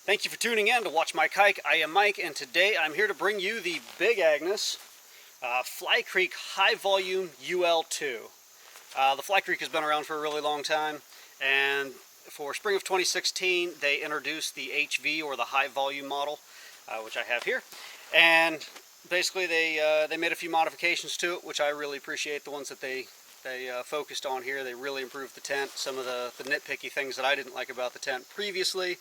Thank you for tuning in to Watch Mike Hike. I am Mike, and today I'm here to bring you the Big Agnes Fly Creek High Volume UL2. The Fly Creek has been around for a really long time, and for spring of 2016 they introduced the HV, or the high volume model, which I have here. And basically they made a few modifications to it, which I really appreciate. The ones that they focused on here, they really improved the tent. Some of the nitpicky things that I didn't like about the tent previously,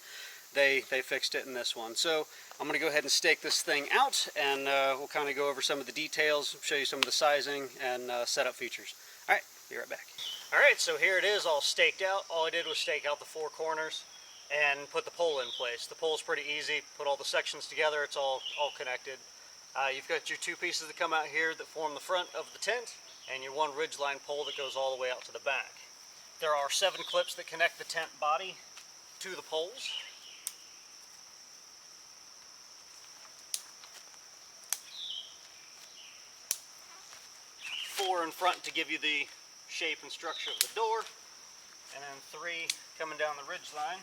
they fixed it in this one. So I'm going to go ahead and stake this thing out, and we'll kind of go over some of the details, show you some of the sizing and setup features. Alright, be right back. Alright, so here it is all staked out. All I did was stake out the four corners and put the pole in place. The pole's pretty easy. Put all the sections together, it's all connected. You've got your two pieces that come out here that form the front of the tent, and your one ridgeline pole that goes all the way out to the back. There are 7 clips that connect the tent body to the poles. Four in front to give you the shape and structure of the door, and then 3 coming down the ridge line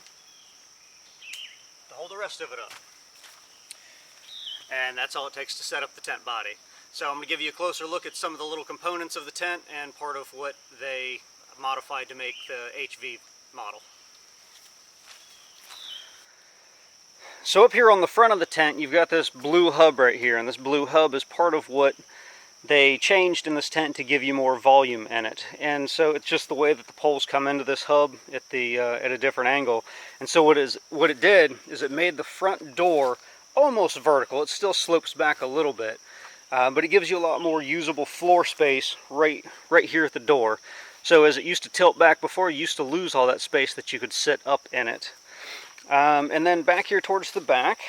to hold the rest of it up. And that's all it takes to set up the tent body. So I'm going to give you a closer look at some of the little components of the tent and part of what they modified to make the HV model. So up here on the front of the tent, you've got this blue hub right here, and this blue hub is part of what they changed in this tent to give you more volume in it. And so it's just the way that the poles come into this hub at a different angle. And so what it did is it made the front door almost vertical. It still slopes back a little bit, but it gives you a lot more usable floor space right here at the door. So as it used to tilt back before, you used to lose all that space that you could sit up in it. And then back here towards the back,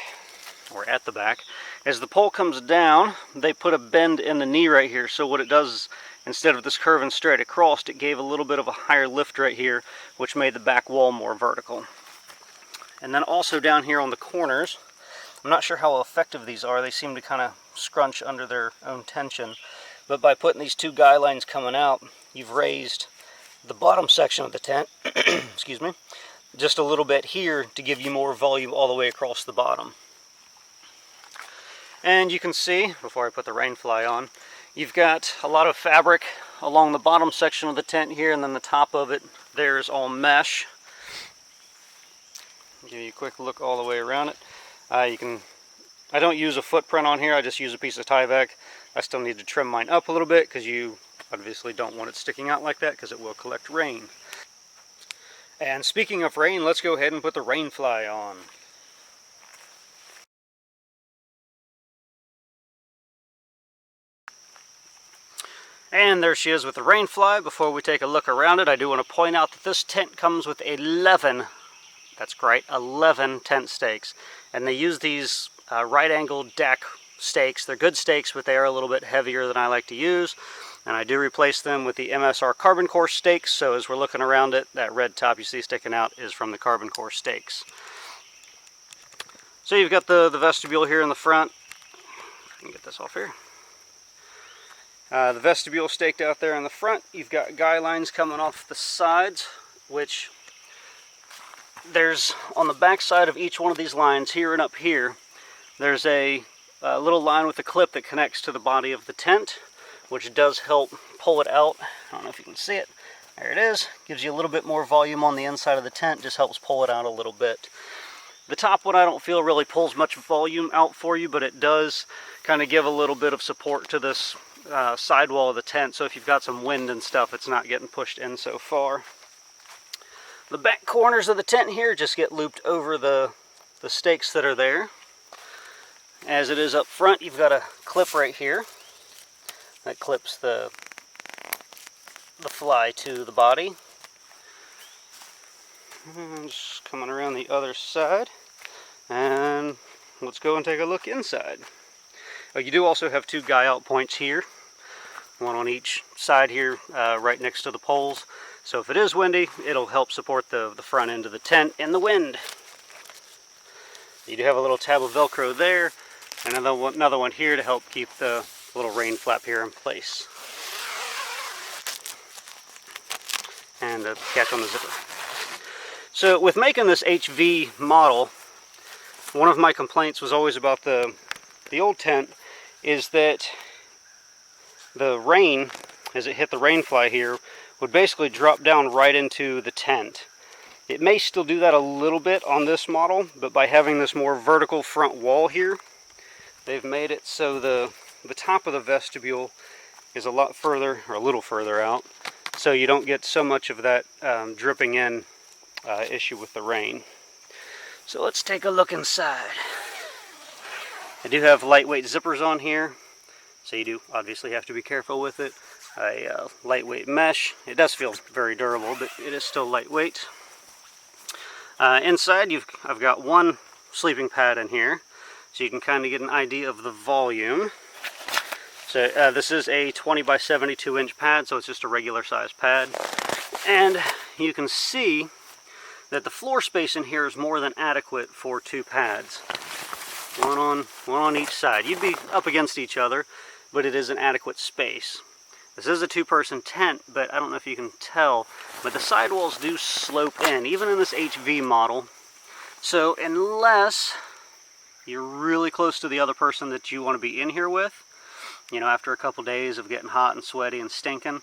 or at the back, as the pole comes down, they put a bend in the knee right here. So what it does is, instead of this curving straight across, it gave a little bit of a higher lift right here, which made the back wall more vertical. And then also down here on the corners, I'm not sure how effective these are. They seem to kind of scrunch under their own tension. But by putting these 2 guy lines coming out, you've raised the bottom section of the tent, excuse me, just a little bit here to give you more volume all the way across the bottom. And you can see, before I put the rain fly on, you've got a lot of fabric along the bottom section of the tent here, and then the top of it there's all mesh. Give you a quick look all the way around it. I don't use a footprint on here, I just use a piece of Tyvek. I still need to trim mine up a little bit because you obviously don't want it sticking out like that because it will collect rain. And speaking of rain, let's go ahead and put the rain fly on. And there she is with the rain fly. Before we take a look around it, I do want to point out that this tent comes with 11, that's great, 11 tent stakes. And they use these right angle deck stakes. They're good stakes, but they are a little bit heavier than I like to use. And I do replace them with the MSR carbon core stakes. So as we're looking around it, that red top you see sticking out is from the carbon core stakes. So you've got the vestibule here in the front. If I can get this off here. The vestibule staked out there in the front. You've got guy lines coming off the sides, which there's on the back side of each one of these lines, here and up here, there's a little line with a clip that connects to the body of the tent, which does help pull it out. I don't know if you can see it. There it is. Gives you a little bit more volume on the inside of the tent, just helps pull it out a little bit. The top one I don't feel really pulls much volume out for you, but it does kind of give a little bit of support to this sidewall of the tent, so if you've got some wind and stuff, it's not getting pushed in so far. The back corners of the tent here just get looped over the stakes that are there. As it is up front, you've got a clip right here that clips the fly to the body. And just coming around the other side, and let's go and take a look inside. You do also have 2 guy out points here, one on each side here, right next to the poles. So if it is windy, it'll help support the front end of the tent in the wind. You do have a little tab of Velcro there, and another one here to help keep the little rain flap here in place. And a catch on the zipper. So with making this HV model, one of my complaints was always about the old tent is that the rain, as it hit the rain fly here, would basically drop down right into the tent. It may still do that a little bit on this model, but by having this more vertical front wall here, they've made it so the top of the vestibule is a lot further, or a little further out, so you don't get so much of that dripping in issue with the rain. So let's take a look inside. I do have lightweight zippers on here, so you do obviously have to be careful with it. A lightweight mesh. It does feel very durable, but it is still lightweight. Inside, I've got one sleeping pad in here, so you can kind of get an idea of the volume. So this is a 20 by 72 inch pad, so it's just a regular size pad. And you can see that the floor space in here is more than adequate for 2 pads. One on each side. You'd be up against each other, but it is an adequate space. This is a 2-person tent, but I don't know if you can tell, but the sidewalls do slope in, even in this HV model. So unless you're really close to the other person that you want to be in here with, you know, after a couple days of getting hot and sweaty and stinking,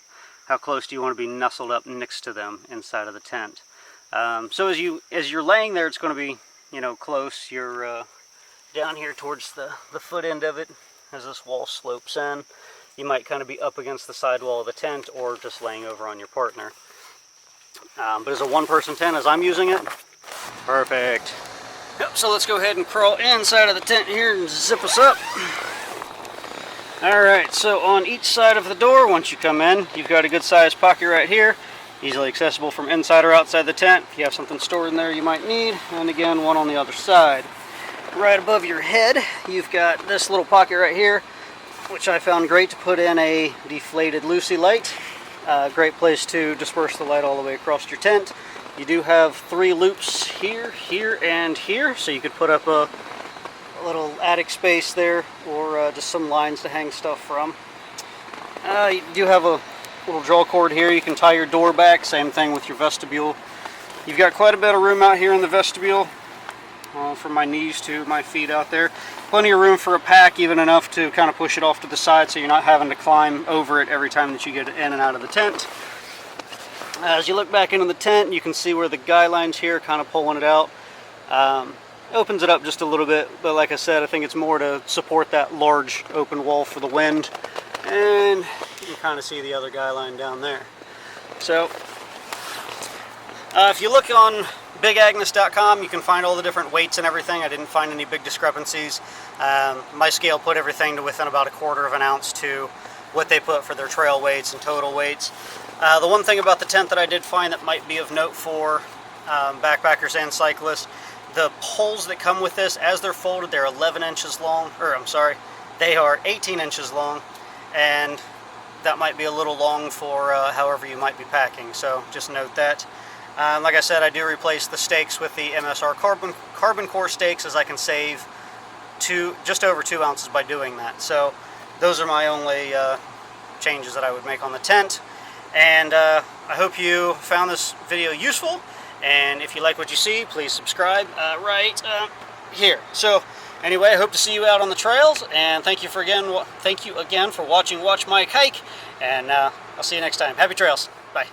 how close do you want to be nestled up next to them inside of the tent? So as you're laying there, it's going to be, you know, close. You're down here towards the foot end of it as this wall slopes in. You might kind of be up against the side wall of the tent or just laying over on your partner. But as a 1-person tent, as I'm using it, perfect. Yep, so let's go ahead and crawl inside of the tent here and zip us up. Alright, so on each side of the door, once you come in, you've got a good sized pocket right here. Easily accessible from inside or outside the tent. If you have something stored in there you might need. And again, one on the other side. Right above your head, you've got this little pocket right here, which I found great to put in a deflated Lucy light. Great place to disperse the light all the way across your tent. You do have 3 loops here, here, and here, so you could put up a little attic space there, or just some lines to hang stuff from. You do have a little draw cord here. You can tie your door back. Same thing with your vestibule. You've got quite a bit of room out here in the vestibule, from my knees to my feet out there. Plenty of room for a pack, even enough to kind of push it off to the side so you're not having to climb over it every time that you get in and out of the tent. As you look back into the tent, you can see where the guy line's here, kind of pulling it out. Opens it up just a little bit, but like I said, I think it's more to support that large open wall for the wind. And you can kind of see the other guy line down there. So, if you look on bigagnes.com, you can find all the different weights and everything. I didn't find any big discrepancies. My scale put everything to within about 1/4 of an ounce to what they put for their trail weights and total weights. The one thing about the tent that I did find that might be of note for backpackers and cyclists, the poles that come with this, as they're folded, they're 11 inches long, or I'm sorry, they are 18 inches long, and that might be a little long for however you might be packing, so just note that. Like I said, I do replace the stakes with the MSR carbon core stakes, as I can save just over 2 ounces by doing that. So those are my only changes that I would make on the tent. And I hope you found this video useful. And if you like what you see, please subscribe right here. So anyway, I hope to see you out on the trails. And thank you again for watching Watch Mike Hike. And I'll see you next time. Happy trails. Bye.